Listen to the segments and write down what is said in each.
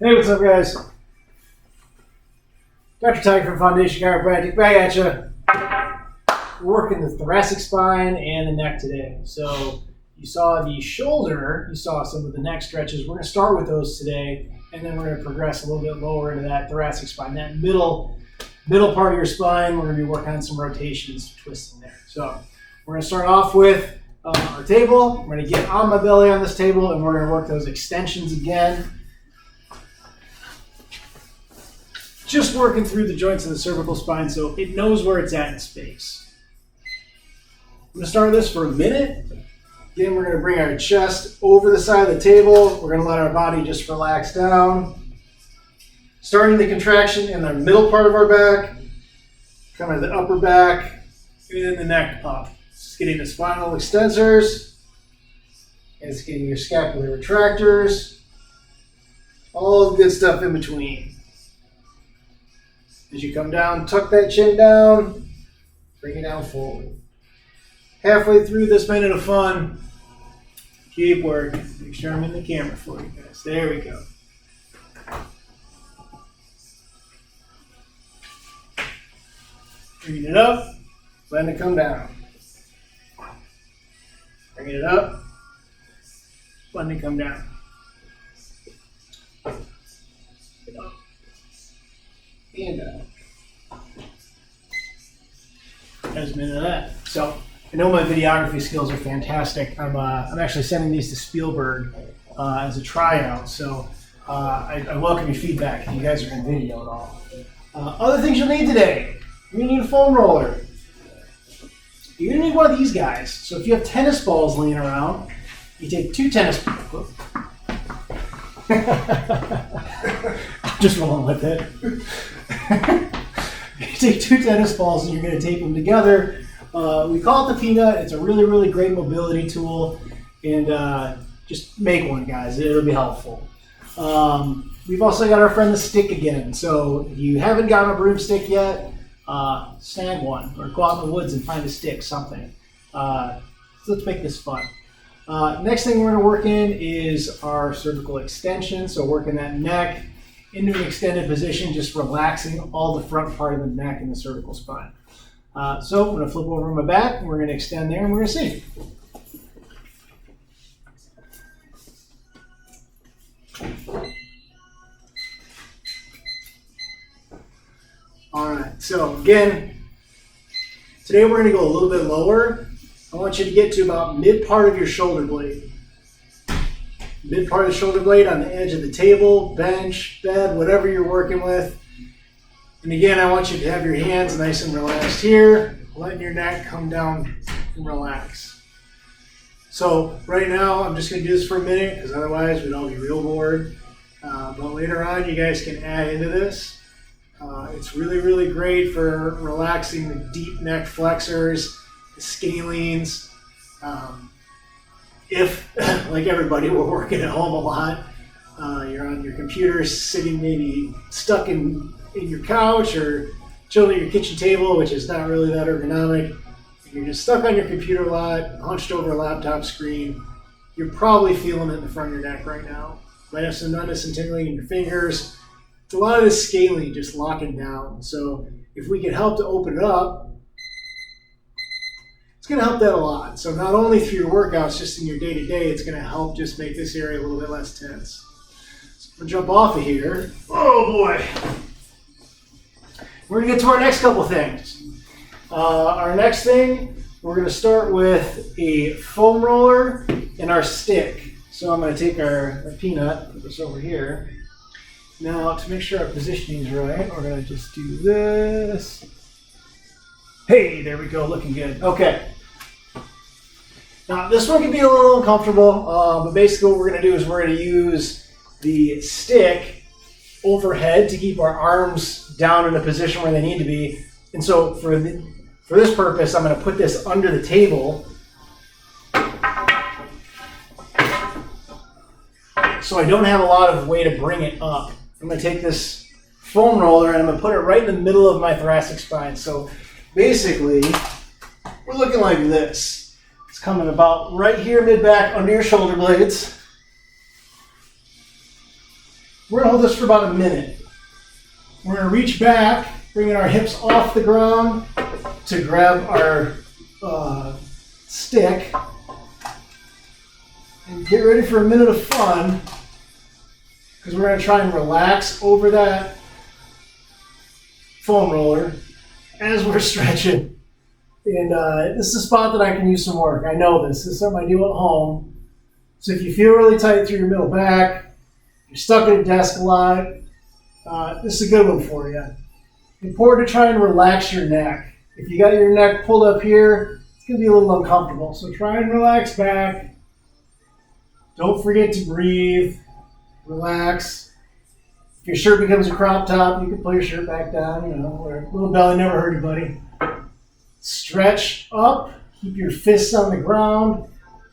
Hey, what's up, guys? Dr. Tygue from Foundation Chiropractic, back at you. We're working the thoracic spine and the neck today. So you saw the shoulder, you saw some of the neck stretches. We're going to start with those today, and then we're going to progress a little bit lower into that thoracic spine. That middle part of your spine, we're going to be working on some rotations, twisting there. So we're going to start off with our table. We're going to get on my belly on this table, and we're going to work those extensions again. Just working through the joints of the cervical spine so it knows where it's at in space. I'm going to start this for a minute. Again, we're going to bring our chest over the side of the table. We're going to let our body just relax down. Starting the contraction in the middle part of our back, kind of the upper back, and then the neck up. It's getting the spinal extensors. It's getting your scapular retractors. All the good stuff in between. As you come down, tuck that chin down, bring it down forward. Halfway through this minute of fun, keep working. Make sure I'm in the camera for you guys. There we go. Bringing it up, letting it come down. Bringing it up, letting it come down. Up. And down. There's a minute of that. So I know my videography skills are fantastic. I'm actually sending these to Spielberg as a tryout. So I welcome your feedback if you guys are going to video at all. Other things you'll need today. You're going to need a foam roller. You're going to need one of these guys. So if you have tennis balls laying around, you take two tennis balls. Just rolling with it. You take two tennis balls and you're going to tape them together. We call it the peanut. It's a really, really great mobility tool. And just make one, guys. It'll be helpful. We've also got our friend the stick again. So if you haven't gotten a broomstick yet, snag one or go out in the woods and find a stick, something. So let's make this fun. Next thing we're going to work in is our cervical extension. So working that neck into an extended position, just relaxing all the front part of the neck and the cervical spine. So I'm going to flip over on my back, and we're going to extend there, and we're going to see. All right, so again, today we're going to go a little bit lower. I want you to get to about mid part of your shoulder blade. Mid part of the shoulder blade on the edge of the table, bench, bed, whatever you're working with. And again, I want you to have your hands nice and relaxed here, letting your neck come down and relax. So right now, I'm just going to do this for a minute because otherwise we'd all be real bored. But later on, you guys can add into this. It's really, really great for relaxing the deep neck flexors, the scalenes. If, like everybody, we're working at home a lot, you're on your computer, sitting maybe stuck in your couch or chilling at your kitchen table, which is not really that ergonomic. If you're just stuck on your computer a lot, hunched over a laptop screen, you're probably feeling it in the front of your neck right now. Might have some numbness and tingling in your fingers. It's a lot of this scaling just locking down. So if we can help to open it up, it's going to help that a lot. So not only through your workouts, just in your day-to-day, it's going to help just make this area a little bit less tense. So I'm going to jump off of here. Oh boy. We're going to get to our next couple things. Our next thing, we're going to start with a foam roller and our stick. So I'm going to take our peanut, put this over here. Now to make sure our positioning is right, we're going to just do this. Hey, there we go, looking good. Okay. Now this one can be a little uncomfortable, but basically what we're going to do is we're going to use the stick overhead to keep our arms down in a position where they need to be. And so for this purpose, I'm going to put this under the table so I don't have a lot of way to bring it up. I'm going to take this foam roller and I'm going to put it right in the middle of my thoracic spine. So basically, we're looking like this. It's coming about right here mid-back under your shoulder blades. We're gonna hold this for about a minute. We're gonna reach back, bringing our hips off the ground to grab our stick. And get ready for a minute of fun, because we're gonna try and relax over that foam roller as we're stretching. And this is a spot that I can use some work. I know this. This is something I do at home. So if you feel really tight through your middle back, you're stuck at a desk a lot, this is a good one for you. Important to try and relax your neck. If you got your neck pulled up here, it's going to be a little uncomfortable. So try and relax back. Don't forget to breathe. Relax. If your shirt becomes a crop top, you can pull your shirt back down, you know, where a little belly never hurt anybody. Stretch up, keep your fists on the ground,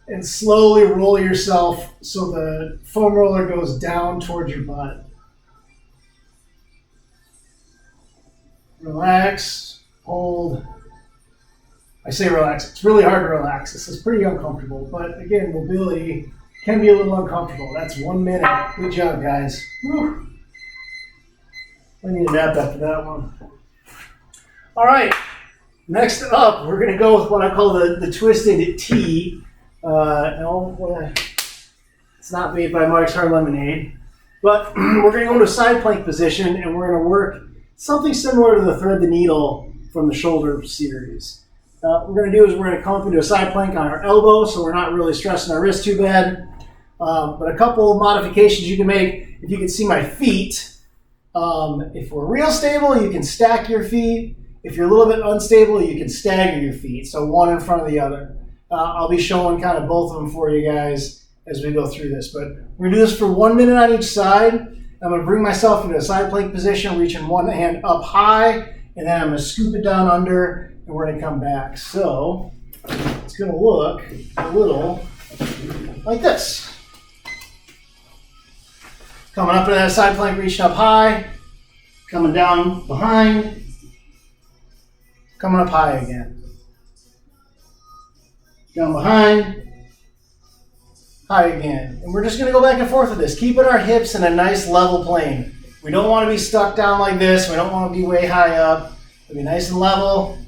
and slowly roll yourself so the foam roller goes down towards your butt. Relax, hold. I say relax, it's really hard to relax. This is pretty uncomfortable, but again, mobility can be a little uncomfortable. That's 1 minute. Good job, guys. Whew. I need a nap after that one. All right, next up, we're going to go with what I call the twisted T. No, it's not made by Mike's Hard Lemonade, but we're going to go into a side plank position, and we're going to work something similar to the thread the needle from the shoulder series. What we're going to do is we're going to come up into a side plank on our elbow, so we're not really stressing our wrist too bad. But a couple of modifications you can make. If you can see my feet, if we're real stable, you can stack your feet. If you're a little bit unstable, you can stagger your feet, so one in front of the other. I'll be showing kind of both of them for you guys as we go through this. But we're going to do this for 1 minute on each side. I'm going to bring myself into a side plank position, reaching one hand up high, and then I'm going to scoop it down under, and we're going to come back. So it's going to look a little like this. Coming up to that side plank, reaching up high, coming down behind, coming up high again. Down behind, high again. And we're just going to go back and forth with this, keeping our hips in a nice level plane. We don't want to be stuck down like this. We don't want to be way high up. It'll be nice and level.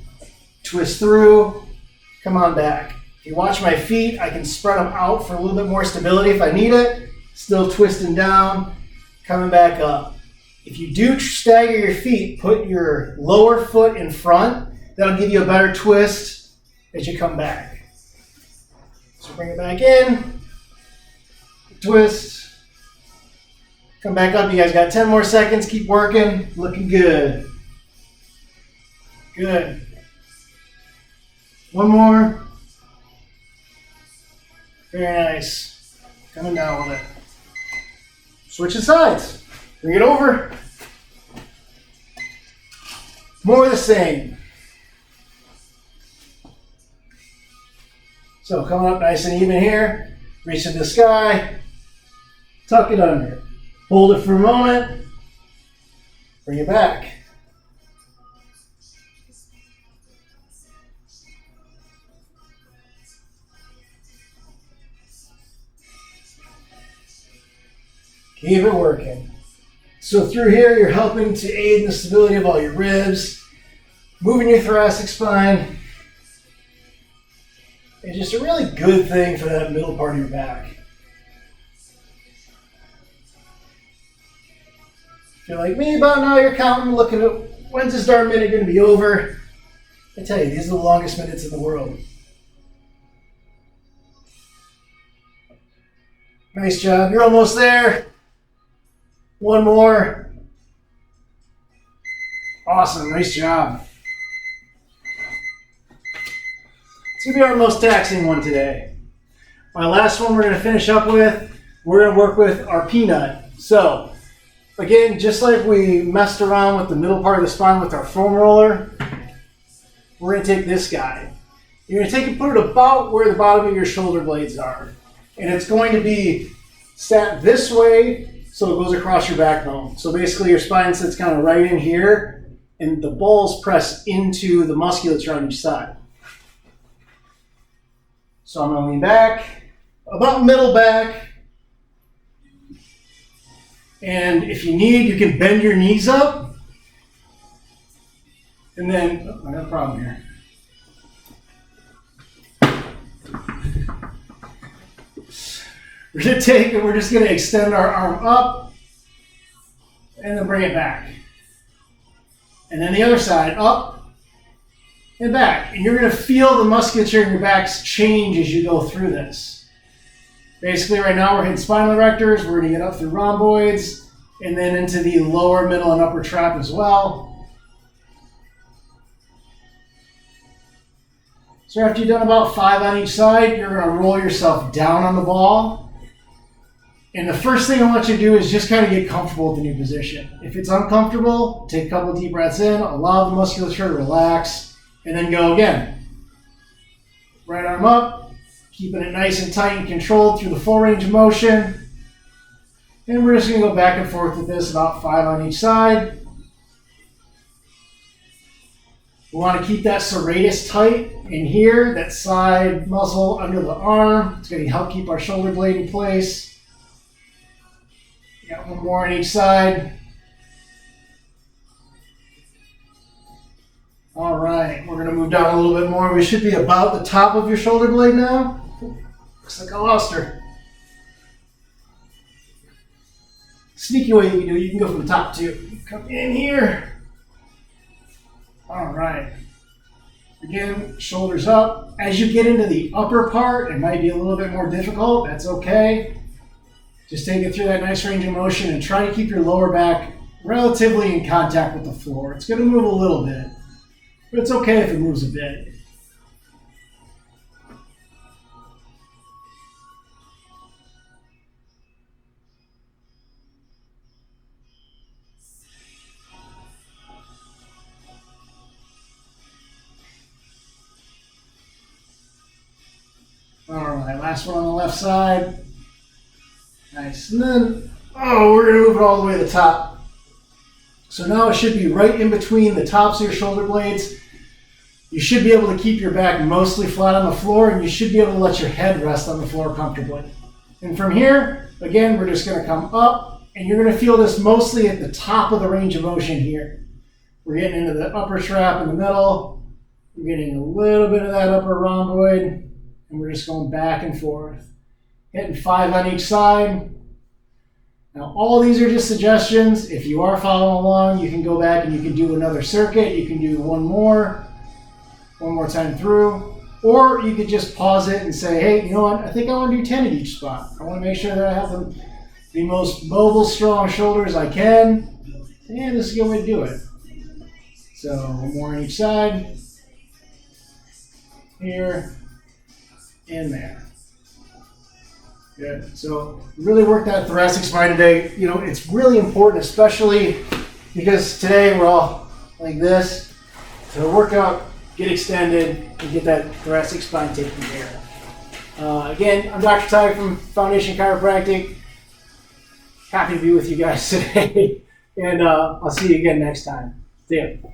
Twist through, come on back. If you watch my feet, I can spread them out for a little bit more stability if I need it. Still twisting down, coming back up. If you do stagger your feet, put your lower foot in front. That'll give you a better twist as you come back. So bring it back in, twist, come back up. You guys got 10 more seconds. Keep working. Looking good. Good. One more. Very nice. Coming down with it. Switching sides. Bring it over. More of the same. So coming up nice and even here. Reach to the sky. Tuck it under. Hold it for a moment. Bring it back. Keep it working. So through here, you're helping to aid in the stability of all your ribs, moving your thoracic spine. It's just a really good thing for that middle part of your back. If you're like me about now, you're counting, looking at when's this darn minute going to be over. I tell you, these are the longest minutes in the world. Nice job. You're almost there. One more. Awesome. Nice job. It's going to be our most taxing one today. My last one we're going to finish up with, we're going to work with our peanut. So, again, just like we messed around with the middle part of the spine with our foam roller, we're going to take this guy. You're going to take and put it about where the bottom of your shoulder blades are. And it's going to be sat this way so it goes across your backbone. So basically your spine sits kind of right in here and the balls press into the musculature on each side. So I'm going to lean back, about middle back. And if you need, you can bend your knees up. And then, oh, I got a problem here. We're going to take and we're just going to extend our arm up and then bring it back. And then the other side, up and back. And you're going to feel the musculature in your backs change as you go through this. Basically, right now we're hitting spinal erectors. We're going to get up through rhomboids and then into the lower, middle, and upper trap as well. So after you've done about 5 on each side, you're going to roll yourself down on the ball. And the first thing I want you to do is just kind of get comfortable with the new position. If it's uncomfortable, take a couple deep breaths in, allow the musculature to relax, and then go again. Right arm up, keeping it nice and tight and controlled through the full range of motion. And we're just going to go back and forth with this, about 5 on each side. We want to keep that serratus tight in here, that side muscle under the arm. It's going to help keep our shoulder blade in place. Got one more on each side. All right, we're going to move down a little bit more. We should be about the top of your shoulder blade now. Looks like I lost her. Sneaky way you can do it, you can go from the top too. Come in here. All right. Again, shoulders up. As you get into the upper part, it might be a little bit more difficult. That's okay. Just take it through that nice range of motion and try to keep your lower back relatively in contact with the floor. It's going to move a little bit, but it's okay if it moves a bit. All right, last one on the left side. Nice. And then, we're going to move it all the way to the top. So now it should be right in between the tops of your shoulder blades. You should be able to keep your back mostly flat on the floor, and you should be able to let your head rest on the floor comfortably. And from here, again, we're just going to come up, and you're going to feel this mostly at the top of the range of motion here. We're getting into the upper trap in the middle. We're getting a little bit of that upper rhomboid. And we're just going back and forth. Hitting 5 on each side. Now, all these are just suggestions. If you are following along, you can go back and you can do another circuit. You can do one more time through. Or you could just pause it and say, hey, you know what? I think I want to do 10 at each spot. I want to make sure that I have the most mobile, strong shoulders I can. And this is a good way to do it. So, one more on each side. Here. And there. Good. So really work that thoracic spine today. You know, it's really important, especially because today we're all like this. So work out, get extended, and get that thoracic spine taken care of. Again, I'm Dr. Tygue from Foundation Chiropractic. Happy to be with you guys today. And I'll see you again next time. See ya.